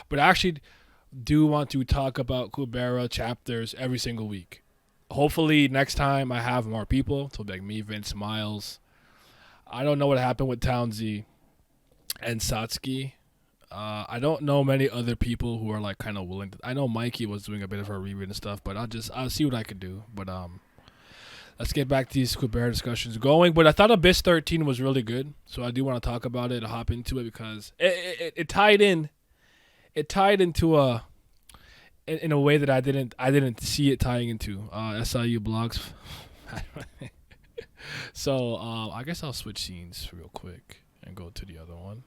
But I actually do want to talk about Kubera chapters every single week. Hopefully next time I have more people. So like me, Vince, Miles. I don't know what happened with Townsy and Satsuki. I don't know many other people who are like kind of willing to. I know Mikey was doing a bit of her reread and stuff, but I'll see what I could do. But let's get back to these Kubera discussions going. But I thought Abyss 13 was really good, so I do want to talk about it and hop into it because it tied in. It tied into in a way that I didn't see it tying into SIU blogs. So I guess I'll switch scenes real quick and go to the other one.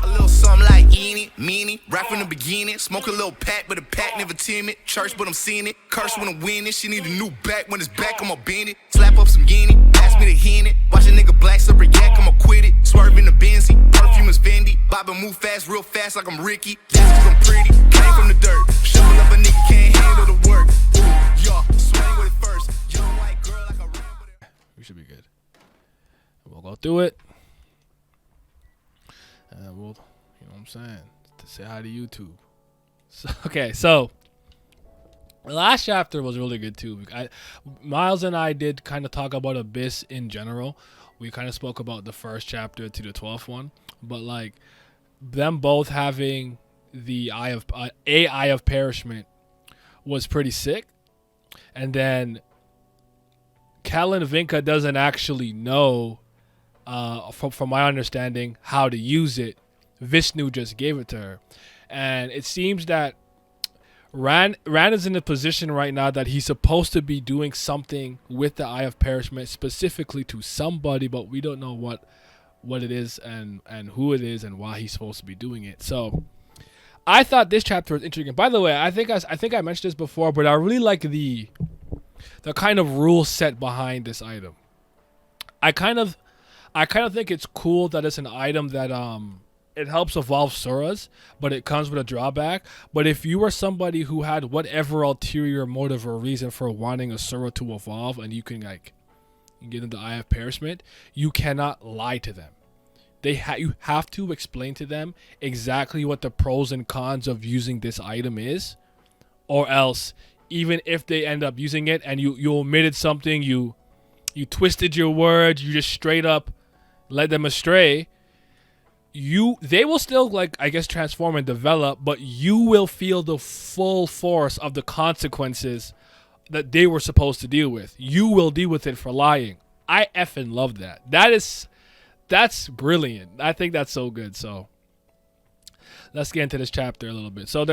A little something like Eenie, Meanie, rap from the beginning. Smoke a little pack, but the pack never timid. Church, but I'm seeing it. Curse when I'm winning. She need a new back. When it's back, I'ma bend it. Slap up some guinea, ask me to hit it. Watch a nigga black slipper yak, I'ma quit it. Swerve in the Benzie, perfume is Fendi. Bob and move fast, real fast like I'm Ricky. Yes, I'm pretty, came from the dirt. Shovel up a nigga, can't handle the work. Ooh, y'all, swing with it first. Young white girl like a ramble. We should be good. We'll go through it. And we'll, you know what I'm saying, to say hi to YouTube. So the last chapter was really good too. Miles and I did kind of talk about Abyss in general. We kind of spoke about the first chapter to the 12th one, but like them both having the eye of perishment was pretty sick. And then Kellen Vinka doesn't actually know. From my understanding, how to use it. Vishnu just gave it to her. And it seems that Ran is in a position right now that he's supposed to be doing something with the Eye of Perishment specifically to somebody, but we don't know what it is and who it is and why he's supposed to be doing it. So I thought this chapter was intriguing. By the way, I think I mentioned this before, but I really like the kind of rule set behind this item. I kind of think it's cool that it's an item that it helps evolve Suras, but it comes with a drawback. But if you were somebody who had whatever ulterior motive or reason for wanting a Sura to evolve, and you can like get into the Eye of Perishment, you cannot lie to them. You have to explain to them exactly what the pros and cons of using this item is, or else even if they end up using it and you omitted something, you twisted your words, you just straight up led them astray, they will still, like, I guess, transform and develop, but you will feel the full force of the consequences that they were supposed to deal with. You will deal with it for lying. I effing love that. That's brilliant. I think that's so good. So let's get into this chapter a little bit. So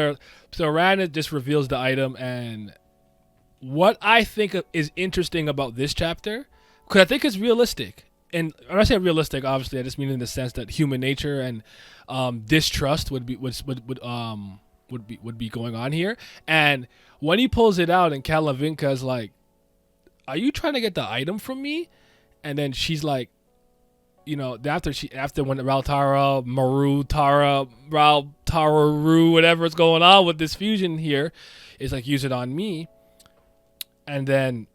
Rand just reveals the item, and what I think is interesting about this chapter, because I think it's realistic. And when I say realistic, obviously, I just mean in the sense that human nature and distrust would be going on here. And when he pulls it out, and Kalavinka is like, "Are you trying to get the item from me?" And then she's like, you know, after when Raltara, whatever is going on with this fusion here, is like, use it on me. And then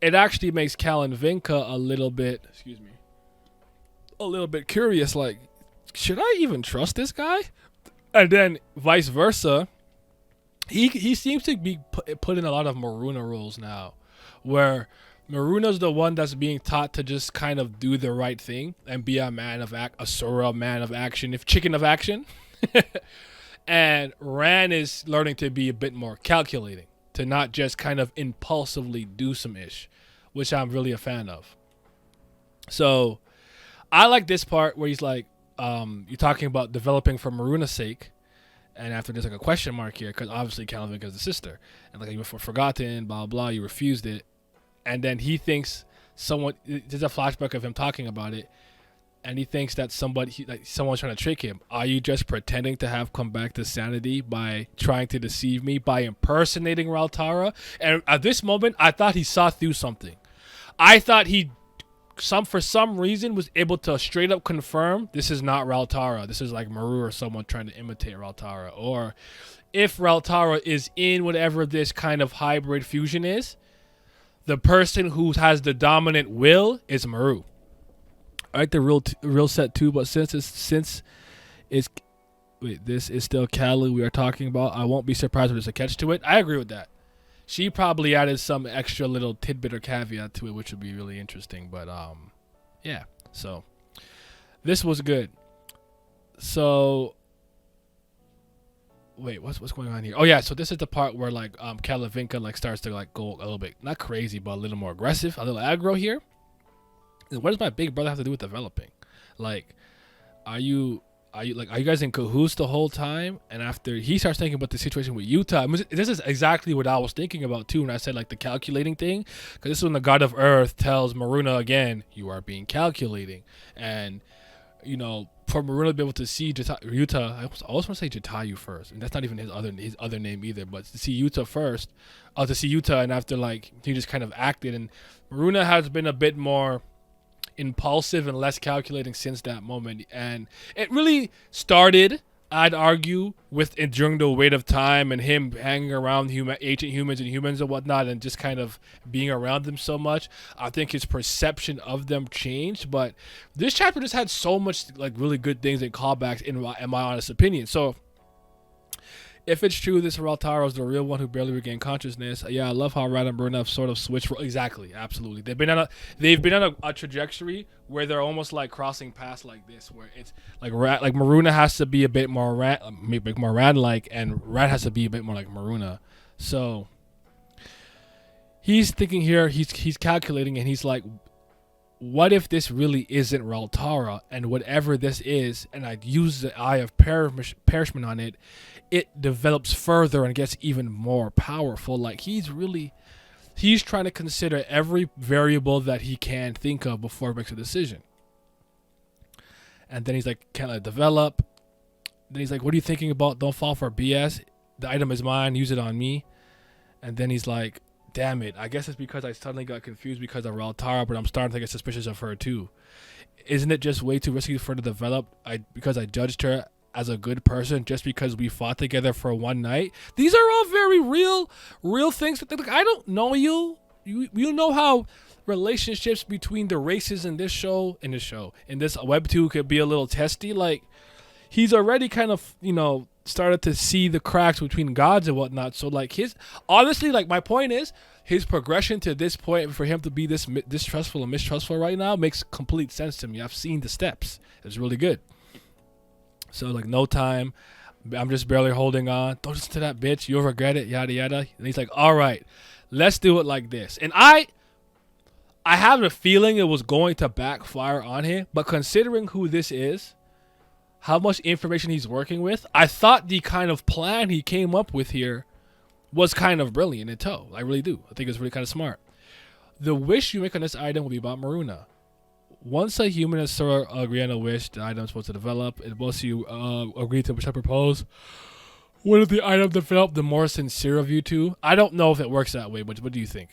it actually makes Callan Vinka a little bit curious, like, should I even trust this guy? And then vice versa, he seems to be put in a lot of Maruna roles now, where Maruna's the one that's being taught to just kind of do the right thing and be a man of Sura man of action, if chicken of action. And Ran is learning to be a bit more calculating, to not just kind of impulsively do some ish, which I'm really a fan of. So I like this part where he's like, you're talking about developing for Maruna's sake, and after there's like a question mark here, because obviously Calvin is the sister, and like you were forgotten, blah blah, you refused it, and then he thinks there's a flashback of him talking about it, and he thinks that someone's trying to trick him. Are you just pretending to have come back to sanity by trying to deceive me by impersonating Raltara? And at this moment, I thought he saw through something. I thought he for some reason was able to straight up confirm this is not Raltara. This is like Maru or someone trying to imitate Raltara. Or if Raltara is in whatever this kind of hybrid fusion is, the person who has the dominant will is Maru. I like the real set too, but since it's wait, this is still Callie we are talking about. I won't be surprised if there's a catch to it. I agree with that. She probably added some extra little tidbit or caveat to it, which would be really interesting. But yeah. So this was good. So wait, what's going on here? Oh yeah, so this is the part where like Kalavinka like starts to like go a little bit not crazy, but a little more aggressive, a little aggro here. And what does my big brother have to do with developing? Like, are you guys in cahoots the whole time? And after he starts thinking about the situation with Utah, I mean, this is exactly what I was thinking about too when I said like the calculating thing, because this is when the God of Earth tells Maruna again, you are being calculating, and you know, for Maruna to be able to see Utah, I always want to say Jatayu first, and that's not even his other name either, but to see Utah first, to see Utah, and after like he just kind of acted, and Maruna has been a bit more impulsive and less calculating since that moment, and it really started, I'd argue, with it during the weight of time and him hanging around ancient humans and humans and whatnot, and just kind of being around them so much. I think his perception of them changed, but this chapter just had so much like really good things and callbacks in my honest opinion. So if it's true this Raltara is the real one who barely regained consciousness, yeah, I love how Rad and Bruno have sort of switched. Exactly, absolutely. They've been on a trajectory where they're almost like crossing paths like this, where it's like Maruna has to be a bit more Rad-like, and Rad has to be a bit more like Maruna. So he's thinking here, he's calculating, and he's like, what if this really isn't Raltara, and whatever this is, and I use the eye of perishment on it, it develops further and gets even more powerful. Like he's trying to consider every variable that he can think of before he makes a decision. And then he's like, can I develop? Then he's like, what are you thinking about? Don't fall for BS. The item is mine. Use it on me. And then he's like, damn it. I guess it's because I suddenly got confused because of Raltara, but I'm starting to get suspicious of her too. Isn't it just way too risky for her to develop because I judged her as a good person just because we fought together for one night? These are all very real things. I don't know you. You know how relationships between the races in this webtoon could be a little testy. Like he's already kind of, started to see the cracks between gods and whatnot. So like honestly, like my point is his progression to this point for him to be this distrustful and mistrustful right now makes complete sense to me. I've seen the steps. It's really good. So like no time, I'm just barely holding on. Don't listen to that bitch. You'll regret it. Yada yada. And he's like, all right, let's do it like this. And I have a feeling it was going to backfire on him, but considering who this is, how much information he's working with, I thought the kind of plan he came up with here was kind of brilliant in tow. I really do. I think it's really kind of smart. The wish you make on this item will be about Maruna. Once a human and Sora agree on a wish the item is supposed to develop, and both of you agree to which I propose, when the item developed, the more sincere of you two. I don't know if it works that way, but what do you think?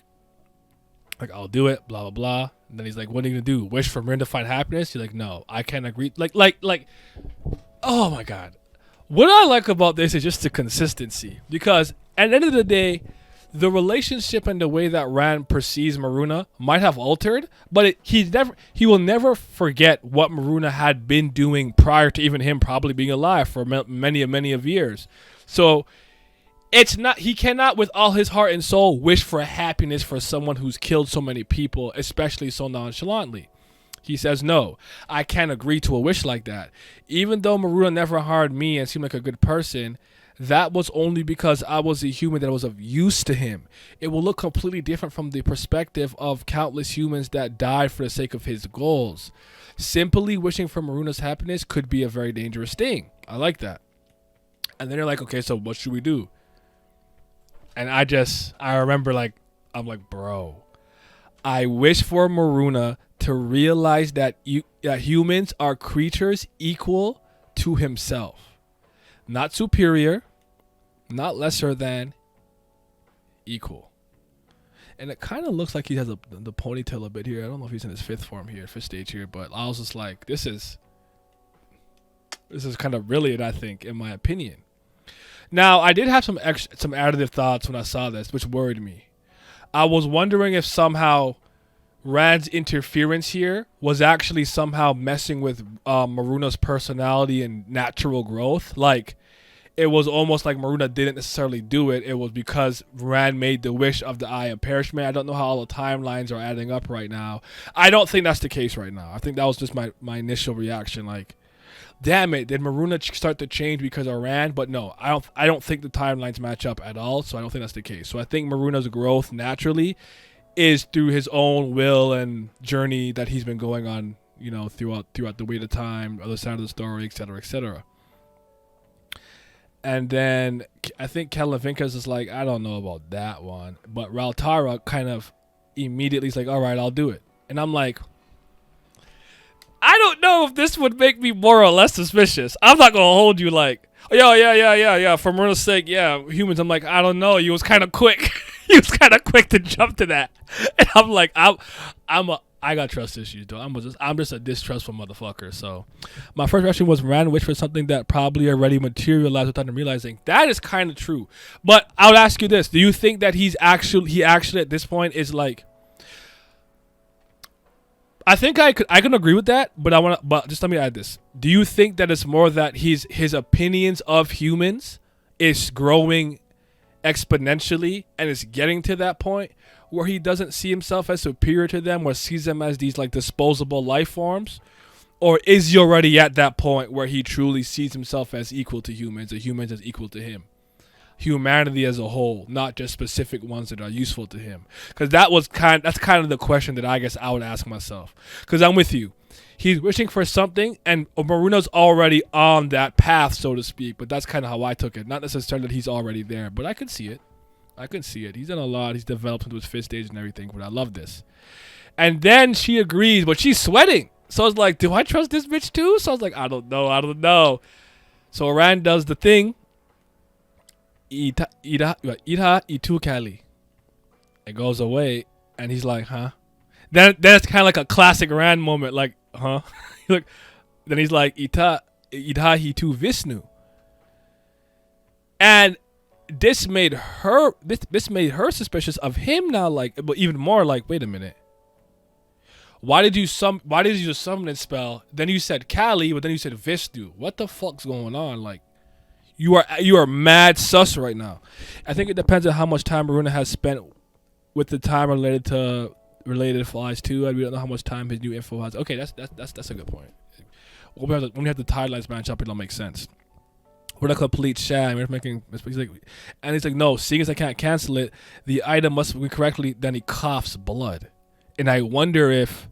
Like, I'll do it, blah, blah, blah. And then he's like, what are you going to do? Wish for Marin to find happiness? You're like, no, I can't agree. Like, oh my God. What I like about this is just the consistency. Because at the end of the day, the relationship and the way that Rand perceives Maruna might have altered, but he will never forget what Maruna had been doing prior to even him probably being alive for many of years. So he cannot with all his heart and soul wish for happiness for someone who's killed so many people, especially so nonchalantly. He says, no, I can't agree to a wish like that. Even though Maruna never harmed me and seemed like a good person, that was only because I was a human that was of use to him. It will look completely different from the perspective of countless humans that died for the sake of his goals. Simply wishing for Maruna's happiness could be a very dangerous thing. I like that. And then you're like, okay, so what should we do? And I remember I'm like, bro, I wish for Maruna to realize that humans are creatures equal to himself. Not superior, not lesser than, equal. And it kind of looks like he has the ponytail a bit here. I don't know if he's in his fifth stage here, but I was just like, this is kind of brilliant, I think, in my opinion. Now, I did have some additive thoughts when I saw this, which worried me. I was wondering if somehow Rand's interference here was actually somehow messing with Maruna's personality and natural growth. Like, it was almost like Maruna didn't necessarily do it. It was because Rand made the wish of the Eye of Perishment. I don't know how all the timelines are adding up right now. I don't think that's the case right now. I think that was just my initial reaction. Like, damn it, did Maruna start to change because of Rand? But no, I don't think the timelines match up at all. So I don't think that's the case. So I think Maruna's growth naturally is through his own will and journey that he's been going on, you know, throughout the way of time, other side of the story, etc., etc. And then I think Kalavinka's is like, I don't know about that one. But Raltara kind of immediately is like, all right, I'll do it. And I'm like, I don't know if this would make me more or less suspicious. I'm not going to hold you like, oh, yeah. For Maruna's sake, yeah, humans. I'm like, I don't know. You was kind of quick. He was kind of quick to jump to that. And I'm like, I got trust issues, though. I'm just a distrustful motherfucker. So my first reaction was Rand wished for something that probably already materialized without him realizing. That is kind of true. But I would ask you this. Do you think that he actually at this point is like, I think I can agree with that, but just let me add this. Do you think that it's more that his opinions of humans is growing exponentially and is getting to that point where he doesn't see himself as superior to them or sees them as these like disposable life forms? Or is he already at that point where he truly sees himself as equal to humans and humans as equal to him? Humanity as a whole, not just specific ones that are useful to him. Because that's kind of the question that I guess I would ask myself. Because I'm with you. He's wishing for something, and Maruna's already on that path, so to speak. But that's kind of how I took it. Not necessarily that he's already there, but I could see it. He's done a lot. He's developed into his fifth stage and everything, but I love this. And then she agrees, but she's sweating. So I was like, do I trust this bitch too? So I was like, I don't know. So Rand does the thing. Ita itu Kali. It goes away, and he's like, huh? Then it's kind of like a classic Rand moment, like, huh? Look, then he's like, Ita hitu Vishnu. And this made her suspicious of him now, like, but even more like, wait a minute. Why did you use summon and spell? Then you said Kali, but then you said Vishnu. What the fuck's going on? Like, you are mad sus right now. I think it depends on how much time Maruna has spent with the time related flies too. We don't know how much time his new info has. Okay, that's a good point. When we have the timelines match up, it'll make sense. We're not complete sham. We're making mistakes. And he's like, no, seeing as I can't cancel it, the item must be correctly. Then he coughs blood, and I wonder if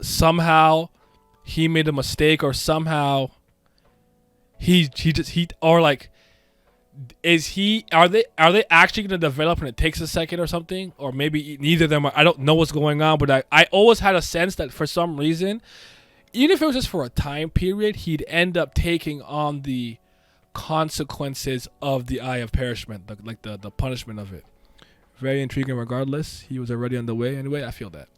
somehow he made a mistake, or somehow are they actually going to develop and it takes a second or something, or maybe neither of them are. I don't know what's going on, but I always had a sense that for some reason, even if it was just for a time period, he'd end up taking on the consequences of the Eye of Perishment, the punishment of it. Very intriguing regardless. He was already on the way anyway. I feel that.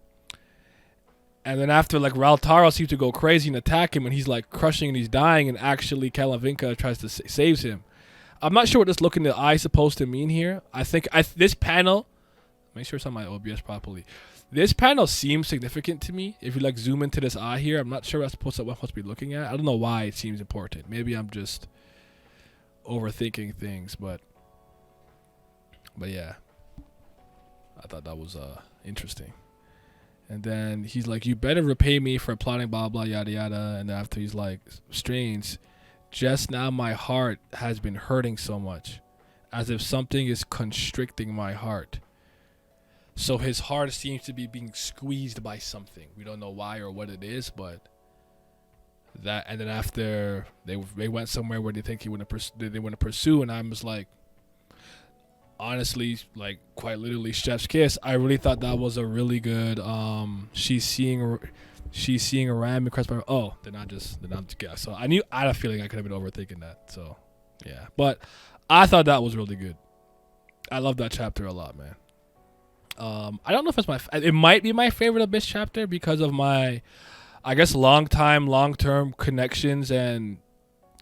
And then after, like, Raltara seems to go crazy and attack him, and he's like crushing and he's dying, and actually Kalavinka tries to saves him. I'm not sure what this look in the eye is supposed to mean here. I think this panel, make sure it's on my OBS properly. This panel seems significant to me. If you like zoom into this eye here, I'm not sure what I'm supposed to be looking at. I don't know why it seems important. Maybe I'm just overthinking things, but yeah, I thought that was interesting. And then he's like, you better repay me for plotting blah blah yada yada. And after he's like, strange, just now my heart has been hurting so much, as if something is constricting my heart. So his heart seems to be being squeezed by something. We don't know why or what it is, but that. And then after they went somewhere where they think they want to pursue, and I was like, honestly, like, quite literally chef's kiss. I really thought that was a really good she's seeing a ram across by. Oh, they're not just yeah. So I had a feeling I could have been overthinking that. So yeah, but I thought that was really good. I love that chapter a lot, man. I don't know if it might be my favorite Abyss chapter because of my, I guess, long-term connections and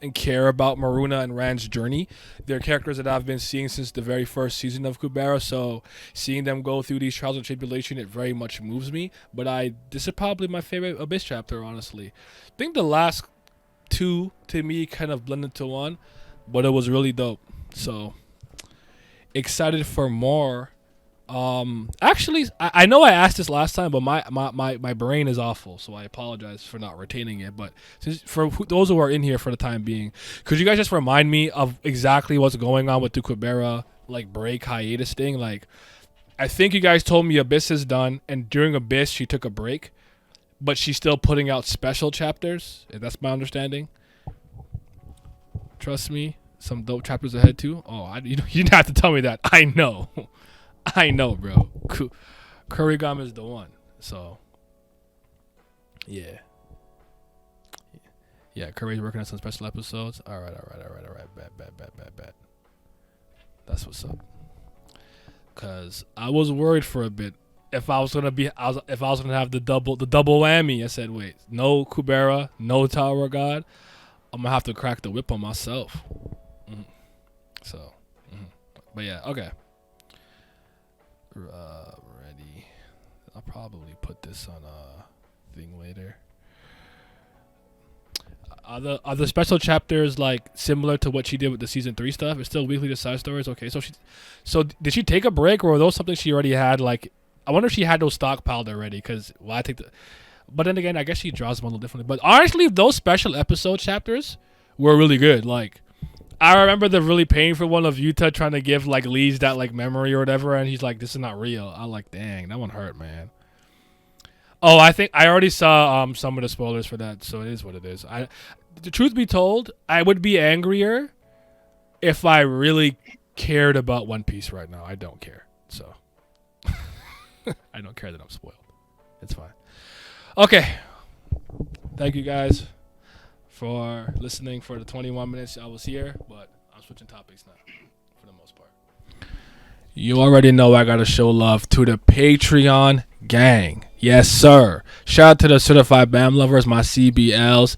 and care about Maruna and Rand's journey. They're characters that I've been seeing since the very first season of Kubera, so seeing them go through these trials and tribulation, it very much moves me. But this is probably my favorite Abyss chapter, honestly. I think the last two, to me, kind of blended to one, but it was really dope. So, excited for more. Actually, I know I asked this last time, but my brain is awful, so I apologize for not retaining it. But for those who are in here for the time being, could you guys just remind me of exactly what's going on with the Kubera like break hiatus thing? Like, I think you guys told me Abyss is done, and during Abyss she took a break, but she's still putting out special chapters. That's my understanding. Trust me, some dope chapters ahead too. Oh, you didn't have to tell me that. I know. I know, bro. Kurigama is the one. So, yeah. Yeah, Curry's working on some special episodes. All right. Bet. That's what's up. Cause I was worried for a bit if I was gonna have the double whammy. I said, wait, no Kubera, no Tower God. I'm gonna have to crack the whip on myself. So, but yeah, okay. Ready. I'll probably put this on a thing later. Are the special chapters like similar to what she did with the season 3 stuff? It's still weekly to side stories. Okay, so did she take a break, or were those something she already had? Like, I wonder if she had those stockpiled already. But then again, I guess she draws them a little differently. But honestly, those special episode chapters were really good. Like, I remember the really painful one of Yuta trying to give like Lee's that like memory or whatever, and he's like, "This is not real." I'm like, "Dang, that one hurt, man." Oh, I think I already saw some of the spoilers for that, so it is what it is. The truth be told, I would be angrier if I really cared about One Piece right now. I don't care, so I don't care that I'm spoiled. It's fine. Okay, thank you guys for listening for the 21 minutes I was here, but I'm switching topics now for the most part. You already know I gotta show love to the Patreon gang. Yes, sir. Shout out to the certified BAM lovers, my CBLs.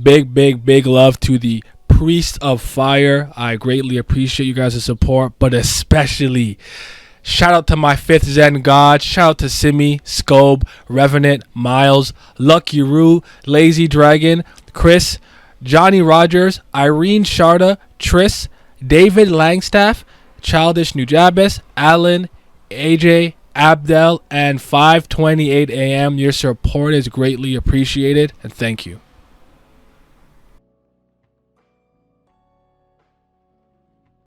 Big love to the Priest of Fire. I greatly appreciate you guys' support, but especially shout out to my 5th Zen God. Shout out to Simi, Scobe, Revenant, Miles, Lucky Roo, Lazy Dragon, Chris, Johnny Rogers, Irene Sharda, Triss, David Langstaff, Childish Nujabes, Alan, AJ, Abdel, and 5:28 a.m. Your support is greatly appreciated, and thank you.